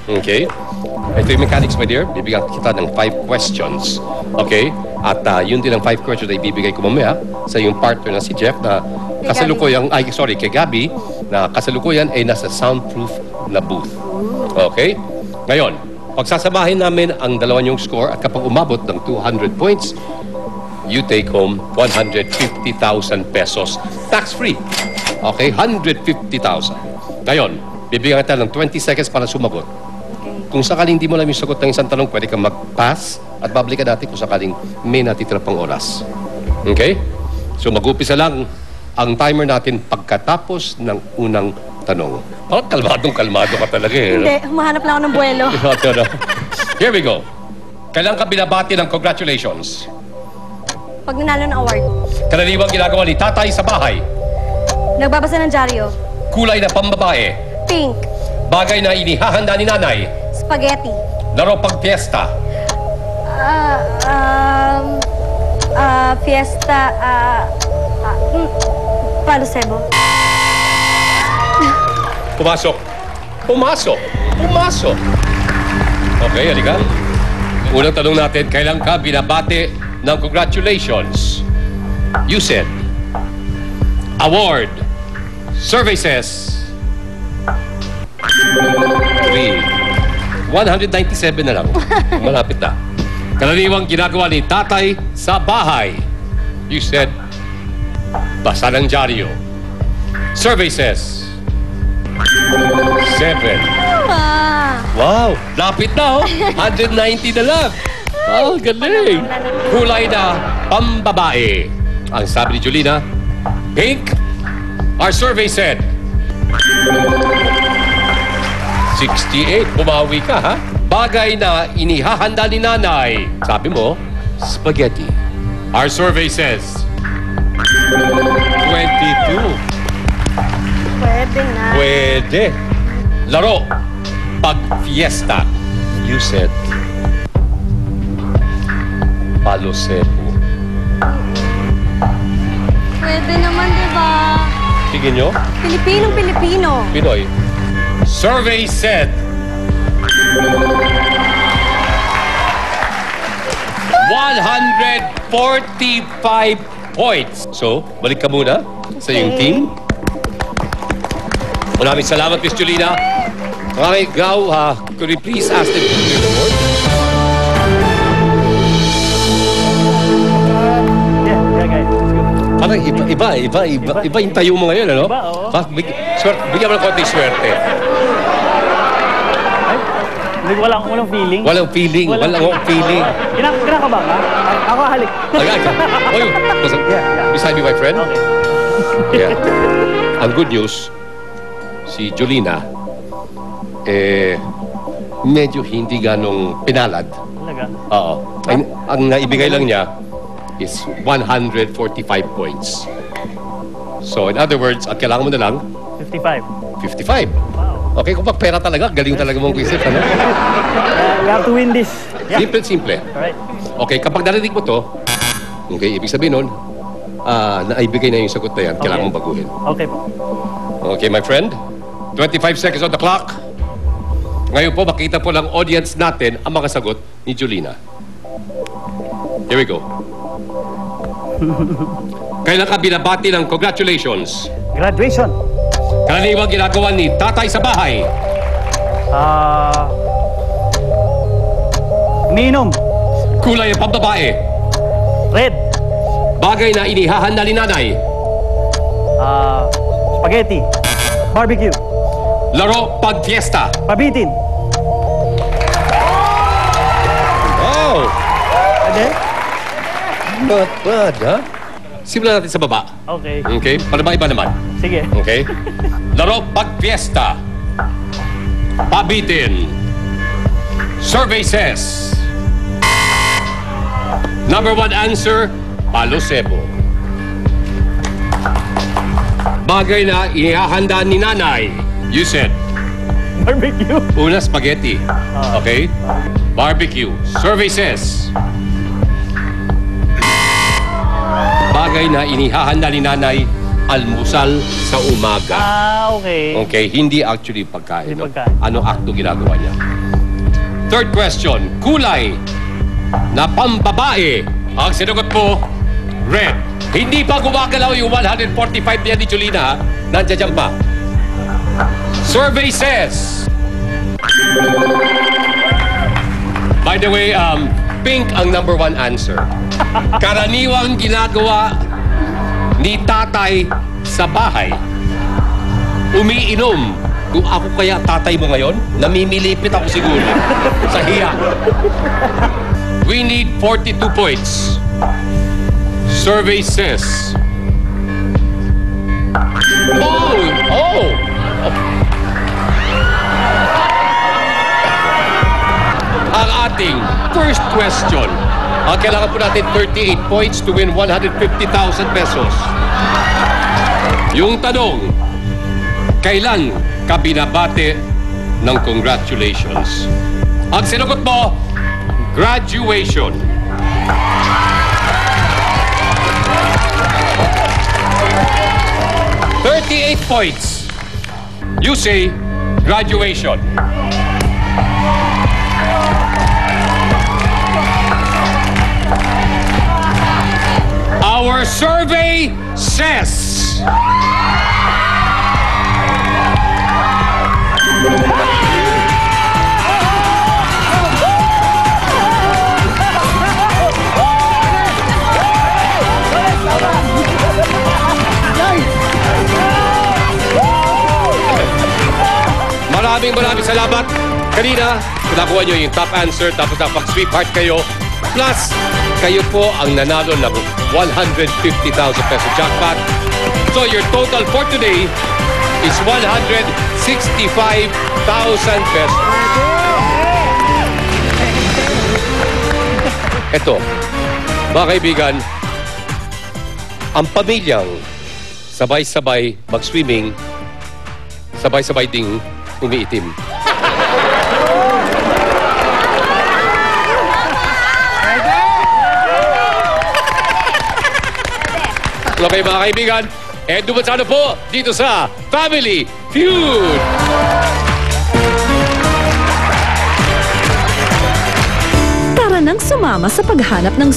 Okay? Ito yung mechanics, my dear. Bibigyan kita ng 5 questions. Okay? At yun din ang 5 questions na ibibigay ko mamaya sa yung partner na si Jeff na kasalukuyan, kay Gabby, na kasalukuyan ay nasa soundproof na booth. Okay? Ngayon, pagsasamahin namin ang dalawa niyong score at kapag umabot ng 200 points, you take home 150,000 pesos. Tax-free. Okay? 150,000. Ngayon, bibigyan kita ng 20 seconds para sumagot. Kung sakaling hindi mo lang yung sagot ng isang tanong, pwede kang mag-pass at babalik ka natin kung sakaling may natitira pang oras. Okay? So mag-upisa lang ang timer natin pagkatapos ng unang tanong. Parang kalmadong-kalmado ka talaga eh. Hindi, humahanap lang ako ng buwelo. Here we go. Kailan ka binabati ng congratulations? Pag nanalo ng award, Karaniwang ginagawa ni tatay sa bahay. nagbabasa ng dyaryo, Kulay na pambabae. pink, Bagay na inihahanda ni nanay. spaghetti, Laro pag fiesta. fiesta, palo sebo. Pumasok. Pumasok. Pumasok. Okay, halika. Unang tanong natin, kailan ka binabati ng congratulations? You said, award, services, 3. 197 na lang. Malapit na. Karaniwang ginagawa ni tatay sa bahay. You said, basa ng dyaryo. Services, 7. Wow, lapit na oh. 190 na lang. Oh, galing. Kulay na pambabae. Ang sabi ni Julina, pink. Our survey said, 68. Bumawi ka, ha? Bagay na inihahanda ni nanay. Sabi mo, spaghetti. Our survey says, 22. Pwede na. Pwede. Laro. Pag fiesta. You said, palo sebo. Pwede naman, di ba? Tingin nyo? Pilipinong-Pilipino. Pinoy. Survey said, 145 points. So, balik ka muna sa iyong team. Maraming salamat, Miss Julina. Okay, Gao, could you please ask them to clear the board? Yeah, guys. Let's go. Parang iba yung tayo mo ngayon, ano? Iba, oo. Bigyan mo ng konting swerte. Ay, walang feeling. Walang feeling. Kinakaba ka? Ako halik. Oy, beside me, my friend. Okay. Yeah. Ang good news, si Julina, medyo hindi ganong pinalad. Talaga? Oo. Ang naibigay lang niya is 145 points. So, in other words, ang kailangan mo na lang, 55. 55. Wow. Okay, kung pera talaga, galing talaga mong isip, ano? We have to win this. Yeah. Simple. Alright. Okay, kapag narinig mo to, okay, ibig sabihin nun, naibigay na yung sagot na yan, kailangan mong baguhin. Okay po. Okay, my friend. 25 seconds on the clock. Ngayon po, makita po lang audience natin ang mga sagot ni Julina. Here we go. Kailan ka binabati ng congratulations? Graduation. Karaniwang ginagawa ni tatay sa bahay. Umiinom. Kulay ang pambabae. Red. Bagay na inihahanda ni nanay. Spaghetti. Barbecue. Laro pag fiesta. Pabitin. Wow! Pwede? Not bad, ha? Simulan natin sa baba. Okay. Okay? Para ba iba naman? Sige. Okay? Laro pag fiesta. Pabitin. Survey says, number 1 answer, palo sebo. Bagay na inihahanda ni nanay. You said, Barbecue. una spaghetti. Okay? Barbecue. Survey says, bagay na inihahanda ni nanay. almusal sa umaga. Okay. Okay, hindi actually pagkain. Hindi No? pagkain. Anong akto ginagawa niya? Third question, kulay na pambabae. Ang sinagot mo, red. Hindi pa gumagalaw yung 145 niya ni Julina, ha? Nandiyan pa. Survey says... By the way, pink ang number one answer. Karaniwang ginagawa ni tatay sa bahay. Umiinom. Kung ako kaya tatay mo ngayon, namimilipit ako siguro. Sa hiya. We need 42 points. Survey says... Oh! Ang ating first question. Ang kailangan po natin 38 points to win 150,000 pesos. Yung tanong, kailan ka binabate ng congratulations? Ang sinagot mo, graduation. $38 points. You say graduation. Our survey says... Maraming salamat. Kanina, nakuha nyo yung top answer, tapos napag-sweetheart kayo. Plus, kayo po ang nanalo ng 150,000 peso jackpot. So your total for today is 165,000 pesos. Ito, mga kaibigan, ang pamilyang sabay-sabay mag-swimming, sabay-sabay ding umiitim. Okay mga kaibigan, dumansano po dito sa Family Feud! Tara nang sumama sa paghanap ng